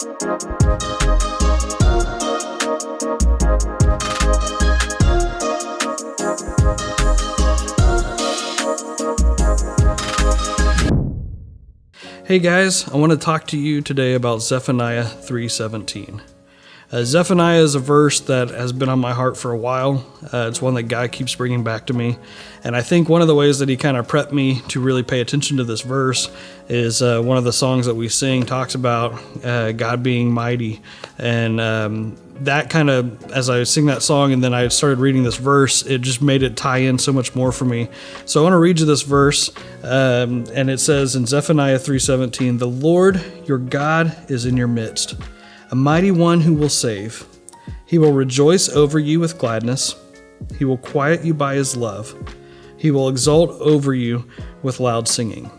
Hey guys, I want to talk to you today about Zephaniah 3:17. Zephaniah is a verse that has been on my heart for a while. It's one that God keeps bringing back to me. And I think one of the ways that he kind of prepped me to really pay attention to this verse is one of the songs that we sing talks about God being mighty. And that kind of, as I sing that song and then I started reading this verse, it just made it tie in so much more for me. So I want to read you this verse, and it says in Zephaniah 3:17, "The Lord your God is in your midst, a mighty one who will save. He will rejoice over you with gladness. He will quiet you by his love. He will exult over you with loud singing."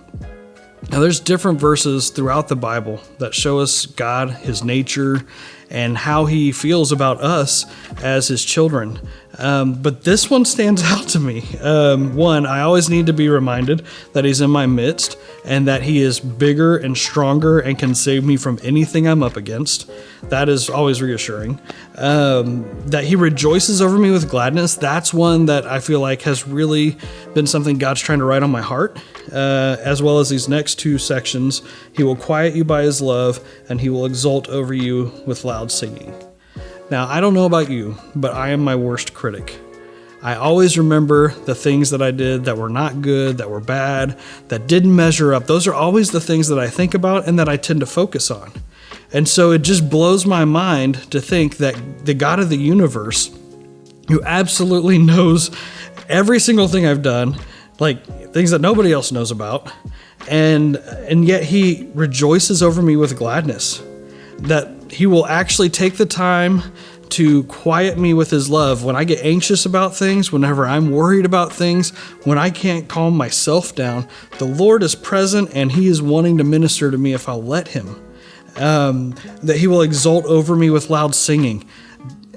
Now there's different verses throughout the Bible that show us God, his nature, and how he feels about us as his children. But this one stands out to me. One, I always need to be reminded that he's in my midst and that he is bigger and stronger and can save me from anything I'm up against. That is always reassuring. That he rejoices over me with gladness. That's one that I feel like has really been something God's trying to write on my heart. As well as these next two sections, he will quiet you by his love and he will exult over you with loud singing. Now, I don't know about you, but I am my worst critic. I always remember the things that I did that were not good, that were bad, that didn't measure up. Those are always the things that I think about and that I tend to focus on. And so it just blows my mind to think that the God of the universe, who absolutely knows every single thing I've done, like things that nobody else knows about, and yet he rejoices over me with gladness, that he will actually take the time to quiet me with his love. When I get anxious about things, whenever I'm worried about things, when I can't calm myself down, the Lord is present and he is wanting to minister to me if I'll let him. That he will exult over me with loud singing.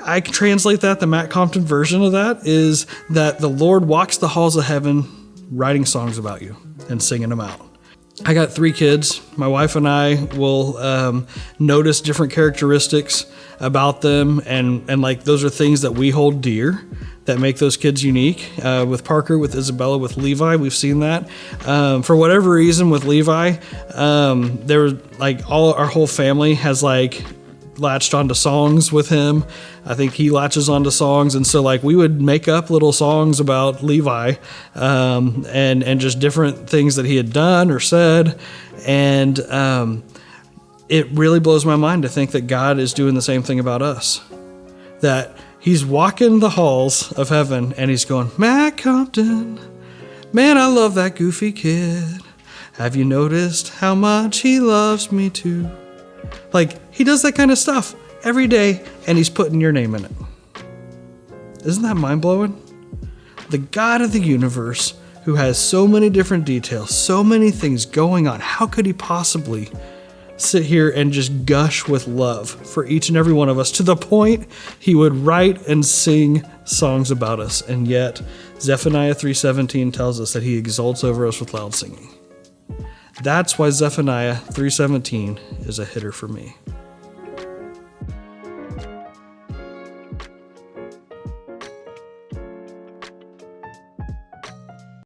I can translate that, the Matt Compton version of that is that the Lord walks the halls of heaven writing songs about you and singing them out. I got 3 kids. My wife and I will notice different characteristics about them, and like those are things that we hold dear that make those kids unique. With Parker, with Isabella, with Levi, we've seen that. For whatever reason, with Levi, there was like our whole family has like latched onto songs with him. I think he latches onto songs, and so like we would make up little songs about Levi, and just different things that he had done or said, and it really blows my mind to think that God is doing the same thing about us. That he's walking the halls of heaven and he's going, "Matt Compton, man, I love that goofy kid. Have you noticed how much he loves me too?" Like, he does that kind of stuff every day, and he's putting your name in it. Isn't that mind-blowing? The God of the universe, who has so many different details, so many things going on, how could he possibly sit here and just gush with love for each and every one of us to the point he would write and sing songs about us? And yet, Zephaniah 3:17 tells us that he exults over us with loud singing. That's why Zephaniah 3:17 is a hitter for me.